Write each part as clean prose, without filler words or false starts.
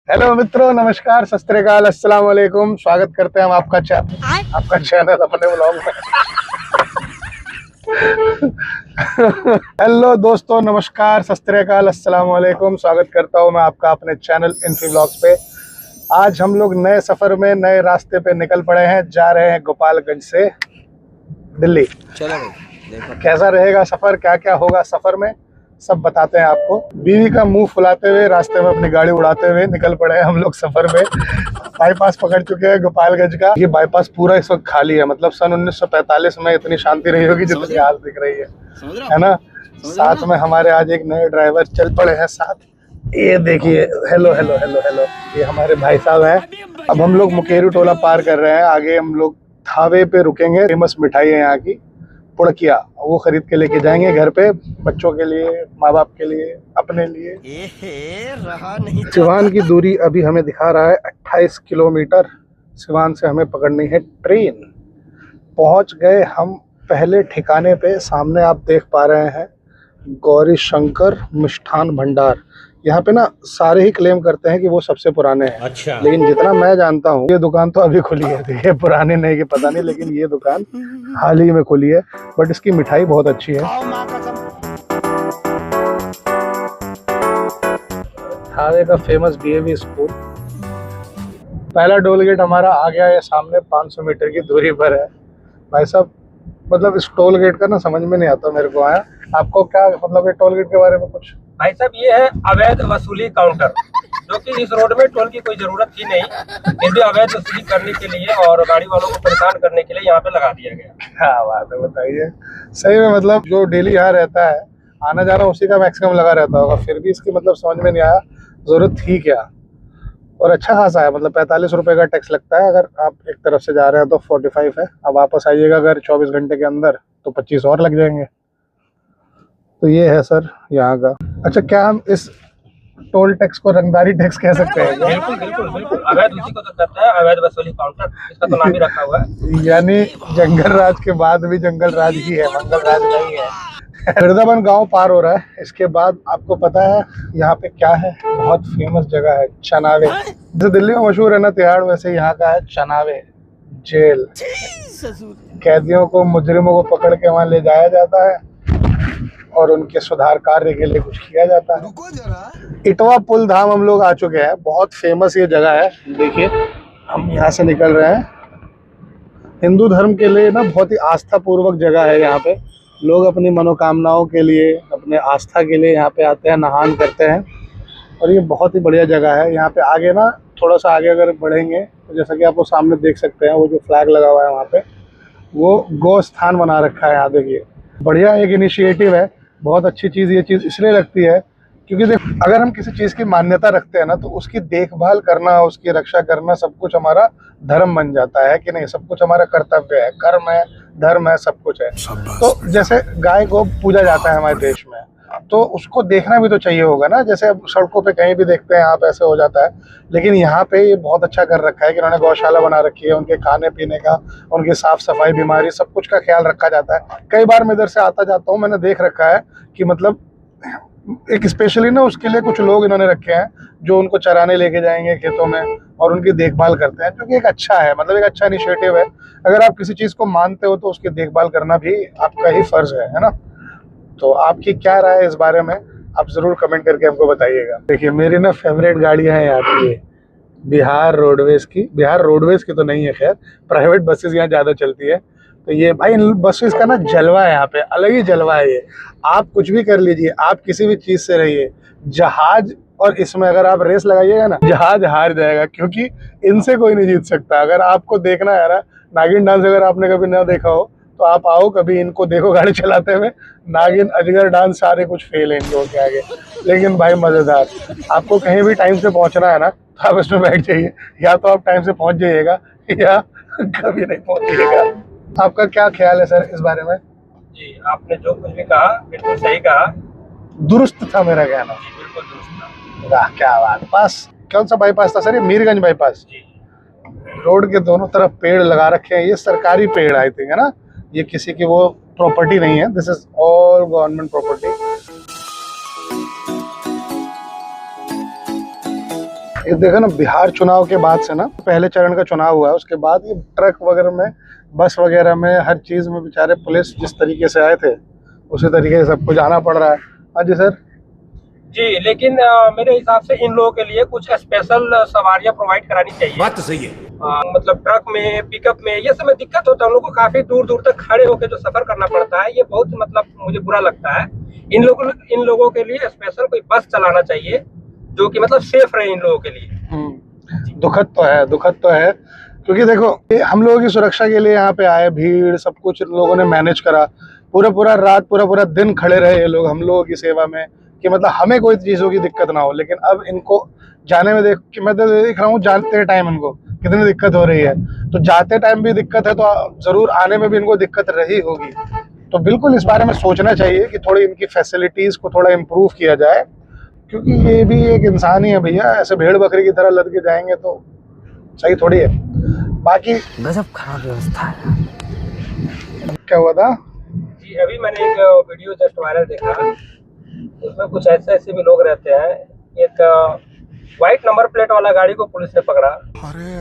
Hello मित्रों, नमस्कार, सत श्री अकाल, अस्सलाम वालेकुम। स्वागत करते हैं हम आपका चैनल अपने ब्लॉग में। हेलो दोस्तों, नमस्कार, सत श्री अकाल, अस्सलाम वालेकुम। स्वागत करता हूं मैं आपका अपने चैनल इन्फी ब्लॉग्स पे। आज हम लोग नए सफ़र में नए रास्ते पे निकल पड़े हैं। जा रहे हैं गोपालगंज से दिल्ली। चलो भाई देखो कैसा रहेगा सफ़र, क्या क्या होगा सफ़र में, सब बताते हैं आपको। बीवी का मुंह फुलाते हुए रास्ते में अपनी गाड़ी उड़ाते हुए निकल पड़े हैं हम लोग सफ़र में। बाईपास पकड़ चुके हैं गोपालगंज का। ये बाईपास पूरा इस वक्त खाली है। मतलब सन 1945 में इतनी शांति रही होगी जितनी आज दिख रही है ना। साथ में हमारे आज एक नए ड्राइवर चल पड़े हैं साथ। ये देखिए, हेलो हेलो हेलो हेलो, ये हमारे भाई साहब हैं। अब हम लोग मुकेरी टोला पार कर रहे हैं। आगे हम लोग थावे पे रुकेंगे। फेमस मिठाई है यहाँ की, पुड़किया, वो खरीद के लेके जाएंगे घर पे, बच्चों के लिए, माँ बाप के लिए, अपने लिए। रहा नहीं सिवान की दूरी अभी हमें दिखा रहा है 28 किलोमीटर। सिवान से हमें पकड़नी है ट्रेन। पहुंच गए हम पहले ठिकाने पे। सामने आप देख पा रहे हैं गौरी शंकर मिष्ठान भंडार। यहाँ पे ना सारे ही क्लेम करते हैं कि वो सबसे पुराने हैं। अच्छा। लेकिन जितना मैं जानता हूँ ये दुकान तो अभी खुली है। तो ये पुराने नहीं कि पता नहीं, लेकिन ये दुकान हाल ही में खुली है। बट इसकी मिठाई बहुत अच्छी है। थावे का फेमस डीएवी स्कूल। पहला टोल गेट हमारा आ गया है सामने, 500 मीटर की दूरी पर है। भाई साहब, मतलब इस टोल गेट का ना समझ में नहीं आता मेरे को। आया आपको क्या मतलब ये टोल गेट के बारे में कुछ? भाई साहब, ये है अवैध वसूली काउंटर, जो कि इस रोड में टोल की कोई जरूरत थी नहीं, फिर भी अवैध वसूली करने के लिए और गाड़ी वालों को परेशान करने के लिए यहाँ पे लगा दिया गया। क्या बात है, बताइए। सही में मतलब जो डेली यहाँ रहता है, आना जाना उसी का मैक्सिमम लगा रहता होगा, फिर भी इसकी मतलब समझ में नहीं आया जरूरत थी क्या। और अच्छा खासा है, मतलब 45 रुपए का टैक्स लगता है अगर आप एक तरफ से जा रहे हैं तो 45 है। अब वापस आइएगा अगर 24 घंटे के अंदर तो 25 और लग जाएंगे। तो ये है सर यहाँ का। अच्छा, क्या हम इस टोल टैक्स को रंगदारी टैक्स कह सकते हैं क्या? बिल्कुल बिल्कुल बिल्कुल, अवैध उसी को तो कहते हैं, अवैध वसूली काउंटर, इसका तो नाम ही रखा हुआ है। यानी जंगल राज के बाद भी जंगल राज ही है, मंगल राज नहीं है। वृंदावन गांव पार हो रहा है। इसके बाद आपको पता है यहाँ पे क्या है? बहुत फेमस जगह है चनावे। जैसे दिल्ली में मशहूर है ना तिहाड़, वैसे यहाँ का है चनावे जेल। कैदियों को, मुजरिमों को पकड़ के वहाँ ले जाया जाता है और उनके सुधार कार्य के लिए कुछ किया जाता है। इटवा पुल धाम हम लोग आ चुके हैं। बहुत फेमस ये जगह है। देखिए, हम यहाँ से निकल रहे हैं। हिंदू धर्म के लिए ना बहुत ही आस्था पूर्वक जगह है। यहाँ पे लोग अपनी मनोकामनाओं के लिए, अपने आस्था के लिए यहाँ पे आते हैं, नहान करते हैं। और ये बहुत ही बढ़िया जगह है। यहाँ पे आगे ना, थोड़ा सा आगे अगर बढ़ेंगे तो जैसा कि आप वो सामने देख सकते हैं, वो जो फ्लैग लगा हुआ है वहाँ पे, वो गौ स्थान बना रखा है। यहाँ देखिए, बढ़िया एक इनिशिएटिव है। बहुत अच्छी चीज़ ये चीज़ इसलिए लगती है क्योंकि देख, अगर हम किसी चीज़ की मान्यता रखते हैं ना, तो उसकी देखभाल करना, उसकी रक्षा करना सब कुछ हमारा धर्म बन जाता है कि नहीं। सब कुछ हमारा कर्तव्य है, कर्म है, धर्म है, सब कुछ है। तो जैसे गाय को पूजा जाता है हमारे देश में, तो उसको देखना भी तो चाहिए होगा ना। जैसे अब सड़कों पे कहीं भी देखते हैं आप, ऐसे हो जाता है। लेकिन यहाँ पे ये बहुत अच्छा कर रखा है कि उन्होंने गौशाला बना रखी है। उनके खाने पीने का, उनकी साफ सफाई, बीमारी, सब कुछ का ख्याल रखा जाता है। कई बार मैं इधर से आता जाता हूँ, मैंने देख रखा है कि मतलब एक स्पेशली ना उसके लिए कुछ लोग इन्होंने रखे हैं जो उनको चराने लेके जाएंगे खेतों में और उनकी देखभाल करते हैं, जो कि एक अच्छा है, मतलब एक अच्छा इनिशिएटिव है। अगर आप किसी चीज़ को मानते हो तो उसकी देखभाल करना भी आपका ही फर्ज है ना। तो आपकी क्या राय है इस बारे में, आप ज़रूर कमेंट करके हमको बताइएगा। देखिए, मेरी ना फेवरेट गाड़ियाँ हैं यहाँ की, बिहार रोडवेज़ की। बिहार रोडवेज़ की तो नहीं है खैर, प्राइवेट बसेस यहाँ ज़्यादा चलती है। तो ये भाई, इन बसेस का ना जलवा है यहाँ पे, अलग ही जलवा है ये। आप कुछ भी कर लीजिए, आप किसी भी चीज़ से रहिए, जहाज और इसमें अगर आप रेस लगाइएगा ना, जहाज हार जाएगा, क्योंकि इनसे कोई नहीं जीत सकता। अगर आपको देखना है ना नागिन डांस, अगर आपने कभी ना देखा हो तो आप आओ कभी, इनको देखो गाड़ी चलाते हुए। नागिन, अजगर डांस सारे कुछ फेल है इनको के आगे। लेकिन भाई मज़ेदार। आपको कहीं भी टाइम से पहुंचना है ना तो आप इसमें बैठ जाइए। या तो आप टाइम से पहुंच जाइएगा या कभी नहीं पहुंचिएगा। आपका क्या ख्याल है सर इस बारे में? जी, आपने जो कुछ भी कहा बिल्कुल सही कहा। दुरुस्त था मेरा कहना। जी, बिल्कुल दुरुस्त था। वाह, क्या बात। पास कौन सा बाईपास था सर? ये मीरगंज बाईपास। जी, रोड के दोनों तरफ पेड़ लगा रखे हैं। ये सरकारी पेड़ आई थिंक है ना, ये किसी की वो प्रॉपर्टी नहीं है। This is all government property. ये देखो ना, बिहार चुनाव के बाद से ना, पहले चरण का चुनाव हुआ है, उसके बाद ये ट्रक वगैरह में, बस वगैरह में, हर चीज में बेचारे पुलिस जिस तरीके से आए थे उसी तरीके से सबको जाना पड़ रहा है। हाँ जी सर। जी, लेकिन मेरे हिसाब से इन लोगों के लिए कुछ स्पेशल सवारियां प्रोवाइड करानी चाहिए। बात तो सही है। मतलब ट्रक में, पिकअप में, ये सब में दिक्कत होता है उन लोगों को, काफी दूर दूर तक खड़े होकर जो सफर करना पड़ता है, ये बहुत मतलब मुझे बुरा लगता है। इन लोगों के लिए स्पेशल कोई बस चलाना चाहिए जो कि मतलब सेफ रहे इन लोगों के लिए। दुखद तो है क्योंकि देखो, ये हम लोगों की सुरक्षा के लिए यहाँ पे आए, भीड़ सब कुछ लोगों ने मैनेज करा, पूरा रात पूरा दिन खड़े रहे ये लोग हम लोगों की सेवा में, कि मतलब हमें कोई चीज़ों की दिक्कत ना हो। लेकिन अब इनको जाने में मैं तो देख रहा हूँ, जाते टाइम इनको कितनी दिक्कत हो रही है, तो जाते टाइम भी दिक्कत है तो जरूर आने में भी इनको दिक्कत रही होगी। तो बिल्कुल इस बारे में सोचना चाहिए कि थोड़ी इनकी फैसिलिटीज को थोड़ा इम्प्रूव किया जाए, क्योंकि ये भी एक इंसान ही है भैया। ऐसे भेड़ बकरी की तरह लद के जाएंगे तो सही थोड़ी है। बाकी गजब खराब व्यवस्था है। क्या हुआ था जी, अभी मैंने एक वीडियो जस्ट वायरल देखा, उसमें कुछ ऐसे भी लोग रहते हैं। एक व्हाइट नंबर प्लेट वाला गाड़ी को पुलिस ने पकड़ा,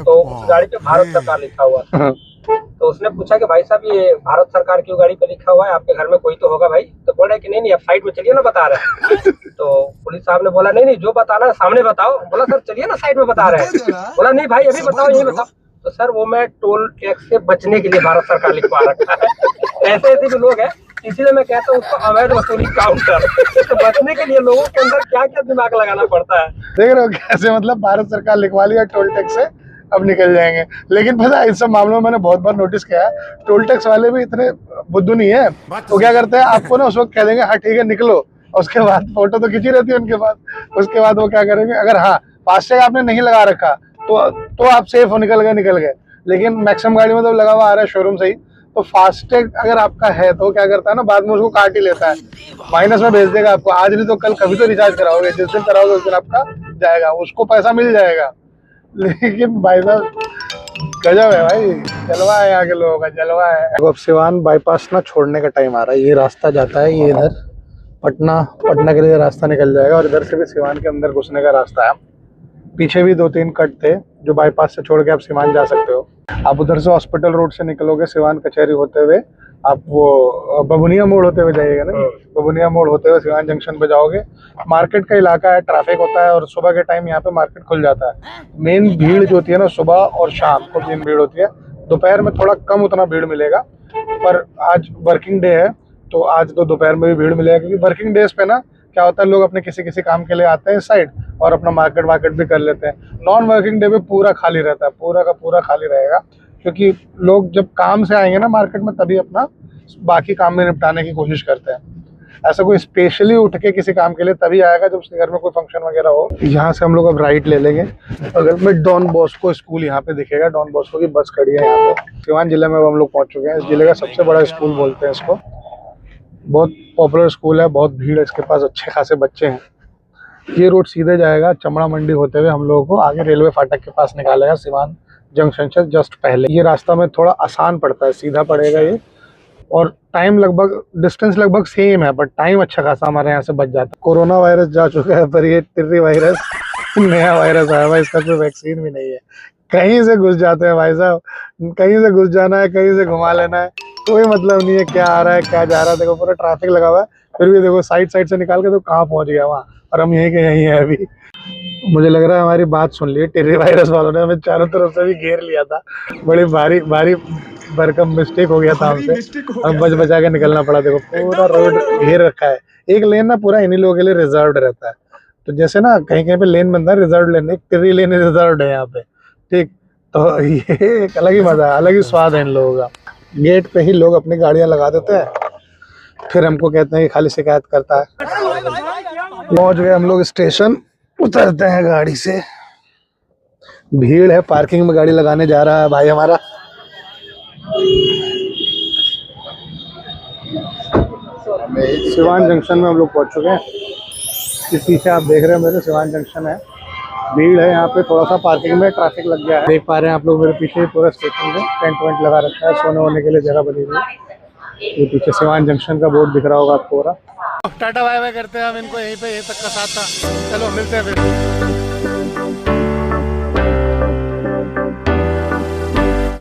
तो उस गाड़ी पे भारत सरकार लिखा हुआ था। तो उसने पूछा कि भाई साहब, ये भारत सरकार की गाड़ी पे लिखा हुआ है, आपके घर में कोई तो होगा भाई? तो बोल रहे कि नहीं आप साइड में चलिए ना, बता रहे हैं। तो पुलिस साहब ने बोला नहीं जो बताना है सामने बताओ। बोला सर चलिए ना, साइड में बता रहे हैं। बोला नहीं भाई अभी बताओ, यही बताओ। तो सर वो मैं टोल टैक्स से बचने के लिए भारत सरकार लिखवा रखा है। ऐसे भी लोग हैं, इसीलिए मैं कहता हूँ उसको अवैध वसूली काउंटर। तो बचने के लिए लोगों के अंदर क्या क्या दिमाग लगाना पड़ता है। देख रहे हो कैसे, मतलब भारत सरकार लिखवा लिया टोल टैक्स से, अब निकल जाएंगे। लेकिन पता है, इन सब मामलों में मैंने बहुत बार नोटिस किया है, टोल टैक्स वाले भी इतने बुद्धू नहीं है। तो क्या करते हैं, आपको ना उस वक्त कह देंगे हाँ ठीक है निकलो, उसके बाद फोटो तो खींची रहती है उनके पास। उसके बाद वो क्या करेंगे, अगर हाँ फास्टैग आपने नहीं लगा रखा तो आप सेफ हो, निकल गए। लेकिन मैक्सिमम गाड़ी में तो लगा हुआ आ रहा है शोरूम से ही, तो फास्टैग अगर आपका है तो क्या करता है ना, बाद में उसको काट ही लेता है, माइनस में भेज देगा आपको। आज नहीं तो कल कभी तो रिचार्ज कराओगे, जिस दिन कराओगे उस दिन आपका जाएगा, उसको पैसा मिल जाएगा। लेकिन भाई साहब गजब है भाई, जलवा है यहाँ के लोगों का, जलवा है। अब सिवान बाईपास ना छोड़ने का टाइम आ रहा है। ये रास्ता जाता है, ये इधर पटना के लिए रास्ता निकल जाएगा, और इधर से भी सिवान के अंदर घुसने का रास्ता है। पीछे भी 2-3 कट थे जो बाईपास से छोड़ के आप सिवान जा सकते हो। आप उधर से हॉस्पिटल रोड से निकलोगे, सिवान कचहरी होते हुए आप वो बबुनिया मोड़ होते हुए जाइएगा ना, बबुनिया मोड़ होते हुए सिवान जंक्शन पे जाओगे। मार्केट का इलाका है, ट्रैफिक होता है, और सुबह के टाइम यहाँ पे मार्केट खुल जाता है। मेन भीड़ जो होती है ना, सुबह और शाम को मेन भीड़ होती है। दोपहर में थोड़ा कम उतना भीड़ मिलेगा, पर आज वर्किंग डे है तो आज तो दोपहर में भी भीड़ मिलेगा, क्योंकि वर्किंग डेज पे ना क्या होता है, लोग अपने किसी काम के लिए आते हैं इस साइड और अपना मार्केट भी कर लेते हैं। नॉन वर्किंग डे पे पूरा खाली रहता है, पूरा का पूरा खाली रहेगा, क्योंकि लोग जब काम से आएंगे ना मार्केट में, तभी अपना बाकी काम में निपटाने की कोशिश करते हैं। ऐसा कोई स्पेशली उठ के किसी काम के लिए तभी आएगा जब उसके घर में कोई फंक्शन वगैरह हो। यहाँ से हम लोग अब राइट ले लेंगे, अगर में डॉन बॉस्को स्कूल यहाँ पे दिखेगा, डॉन बॉस्को की बस खड़ी है यहाँ पे। सिवान जिले में हम लोग पहुँच चुके हैं। इस जिले का सबसे बड़ा स्कूल बोलते हैं इसको, बहुत पॉपुलर स्कूल है, बहुत भीड़ है इसके पास, अच्छे खासे बच्चे हैं। ये रोड सीधे जाएगा चमड़ा मंडी होते हुए, हम लोगों को आगे रेलवे फाटक के पास निकालेगा, सिवान जंक्शन से जस्ट पहले। ये रास्ता में थोड़ा आसान पड़ता है, सीधा पड़ेगा ये, और टाइम डिस्टेंस लगभग सेम है, बट टाइम अच्छा खासा हमारे यहाँ से बच जाता है। कोरोना वायरस जा चुका है, पर ये टिर्री वायरस नया वायरस आया हुआ है, इसका कोई वैक्सीन भी नहीं है। कहीं से घुस जाते हैं भाई साहब, कहीं से घुस जाना है, कहीं से घुमा लेना है, कोई मतलब नहीं है क्या आ रहा है क्या जा रहा है। देखो पूरा ट्रैफिक लगा हुआ है, फिर भी देखो साइड से निकाल के तो कहाँ पहुंच गया वहाँ, और हम यहीं के यहीं है अभी। मुझे लग रहा है हमारी बात सुन ली टिर्री वायरस वालों ने, हमें चारों तरफ से भी घेर लिया था। बड़ी भारी भरकम मिस्टेक हो गया था हमसे, हम बचा के निकलना पड़ा। देखो पूरा रोड घेर रखा है, एक लेन ना पूरा इन्हीं लोगों के लिए रिजर्व्ड रहता है। तो जैसे ना कहीं पे लेन बनता है रिजर्व लेन, एक टिर्री लेन रिजर्व्ड है यहाँ पे, ठीक। तो ये एक अलग ही मजा है, अलग ही स्वाद है इन लोगों का। गेट पे ही लोग अपनी गाड़ियां लगा देते हैं, फिर हमको कहते हैं कि खाली शिकायत करता है। पहुंच गए हम लोग स्टेशन, उतरते हैं गाड़ी से। भीड़ है, पार्किंग में गाड़ी लगाने जा रहा है भाई हमारा। सिवान जंक्शन में हम लोग पहुंच चुके हैं। इस पीछे आप देख रहे हैं मेरे सिवान जंक्शन है। भीड़ है यहाँ पे, थोड़ा सा पार्किंग में ट्रैफिक लग गया है। देख पा रहे हैं आप लोग मेरे पीछे पूरा स्टेशन में टेंट वेंट लगा रखा है, सोने वोने के लिए जगह बनी हुई है। ये पीछे सिवान जंक्शन का बोर्ड दिख रहा होगा आपको। टाटा बाय बाय करते हैं हम इनको, यहीं पे, यहीं तक का साथ था। चलो मिलते हैं फिर।